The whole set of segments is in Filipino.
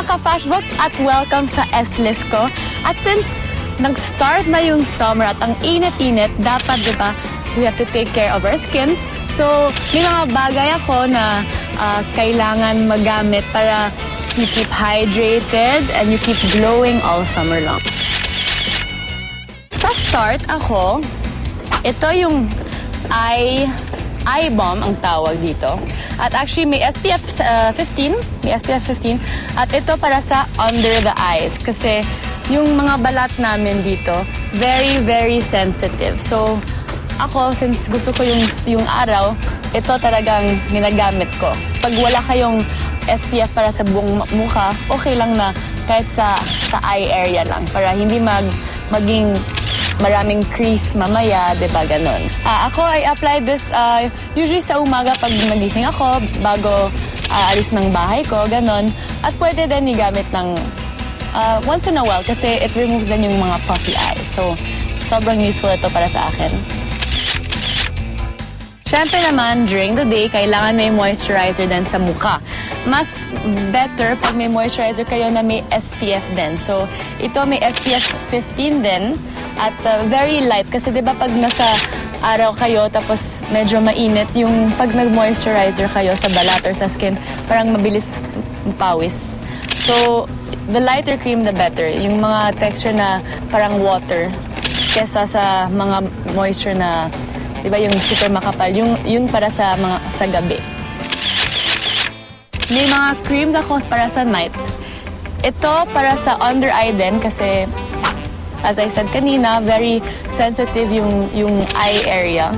ka-Fashbook at welcome sa S-List ko. At since nag-start na yung summer at ang init-init, dapat, di ba, we have to take care of our skins. So, may mga bagay ako na kailangan magamit para you keep hydrated and you keep glowing all summer long. Sa start ako, ito yung eye bomb ang tawag dito. At actually may SPF 15, at ito para sa under the eyes kasi yung mga balat namin dito very very sensitive. So ako, since gusto ko yung araw, ito talagang ginagamit ko. Pag wala kayong SPF para sa buong mukha, okay lang na kahit sa eye area lang para hindi maging maraming crease mamaya, diba, ganon. Ako, I apply this usually sa umaga pag nagising ako, bago alis ng bahay ko, ganon. At pwede din igamit ng once in a while kasi it removes din yung mga puffy eyes. So, sobrang useful ito para sa akin. Siyempre naman, during the day, kailangan may moisturizer din sa mukha. Mas better pag may moisturizer kayo na may SPF din. So, ito may SPF 15 din at very light. Kasi diba pag nasa araw kayo tapos medyo mainit, yung pag nag-moisturizer kayo sa balat or sa skin, parang mabilis pawis. So, the lighter cream, the better. Yung mga texture na parang water kesa sa mga moisture na diba yung super makapal, yun para sa gabi. May mga creams ako para sa night. Ito para sa under eye din kasi as I said kanina, very sensitive yung eye area.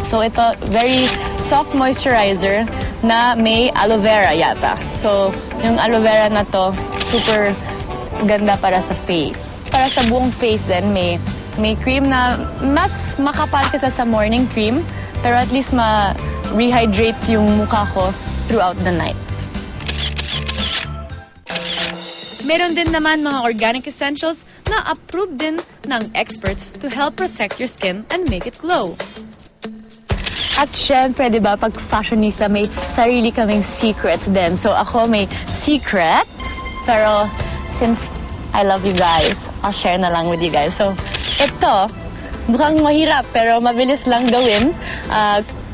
So ito, very soft moisturizer na may aloe vera yata. So yung aloe vera na to, super ganda para sa face. Para sa buong face din, may cream na mas makapal kaysa sa morning cream, pero at least ma-rehydrate yung mukha ko throughout the night. Meron din naman mga organic essentials na approved din ng experts to help protect your skin and make it glow. At syempre, di ba, pag fashionista, may sarili kaming secrets din. So ako may secret, pero since I love you guys, I'll share na lang with you guys. So ito, mukhang mahirap pero mabilis lang gawin.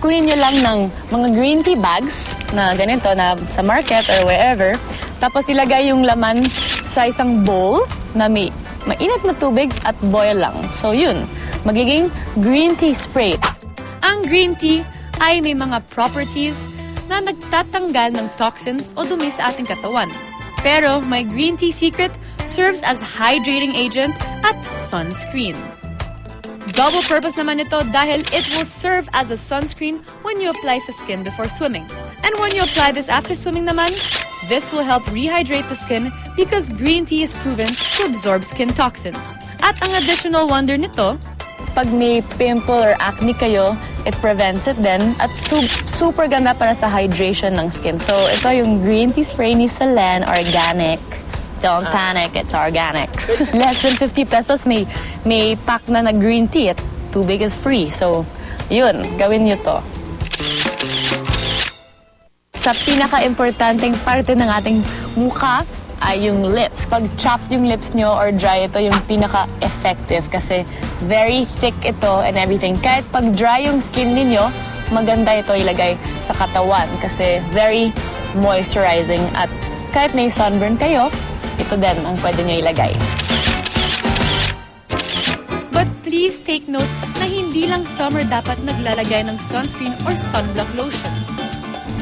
Kunin nyo lang ng mga green tea bags na ganito na sa market or wherever. Tapos ilagay yung laman sa isang bowl na may mainit na tubig at boil lang. So yun, magiging green tea spray. Ang green tea ay may mga properties na nagtatanggal ng toxins o dumi sa ating katawan. Pero my green tea secret serves as hydrating agent at sunscreen. Double purpose naman ito dahil it will serve as a sunscreen when you apply sa skin before swimming. And when you apply this after swimming naman, this will help rehydrate the skin because green tea is proven to absorb skin toxins. At ang additional wonder nito, pag may pimple or acne kayo, it prevents it then at super ganda para sa hydration ng skin. So ito yung green tea spray ni Selen, organic. Don't panic, it's organic. Less than 50 pesos, may pack na green tea at tubig is free. So, yun, gawin nyo to. Sa pinaka-importanting parte ng ating mukha ay yung lips. Pag chapped yung lips nyo or dry, ito yung pinaka-effective kasi very thick ito and everything. Kahit pag dry yung skin ninyo, maganda ito ilagay sa katawan kasi very moisturizing at kahit may sunburn kayo, ito din ang pwede nyo ilagay. But please take note na hindi lang summer dapat naglalagay ng sunscreen or sunblock lotion.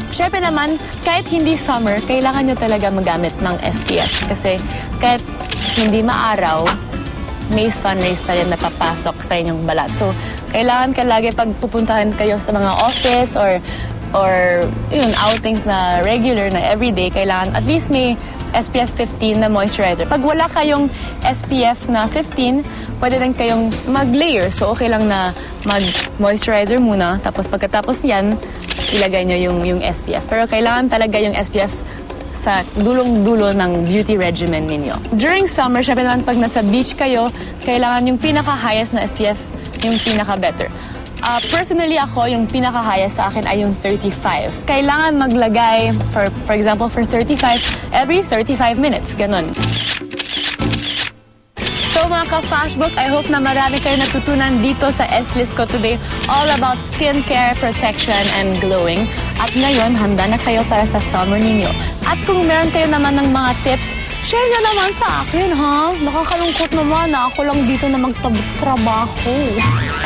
Siyempre naman, kahit hindi summer, kailangan nyo talaga magamit ng SPF kasi kahit hindi maaraw, may sun rays pa rin napapasok sa inyong balat. So, kailangan ka lagi pag pupuntahan kayo sa mga office or yun, outings na regular na everyday, kailangan at least may SPF 15 na moisturizer. Pag wala kayong SPF na 15, pwede din kayong mag-layer. So, okay lang na mag-moisturizer muna. Tapos, pagkatapos yan, ilagay nyo yung SPF. Pero kailangan talaga yung SPF sa dulong-dulo ng beauty regimen ninyo. During summer, syempre naman pag nasa beach kayo, kailangan yung pinaka-highest na SPF, yung pinaka-better. Personally ako, yung pinakahaya sa akin ay yung 35. Kailangan maglagay, for example, for 35, every 35 minutes, ganun. So mga ka-Fashbook, I hope na marami kayo natutunan dito sa S-List ko today all about skincare, protection, and glowing. At ngayon, handa na kayo para sa summer ninyo. At kung meron kayo naman ng mga tips, share nyo naman sa akin, ha? Nakakalungkot naman na ako lang dito na magtrabaho.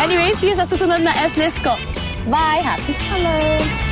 Anyway, see you sa susunod na S-List ko. Bye! Happy summer!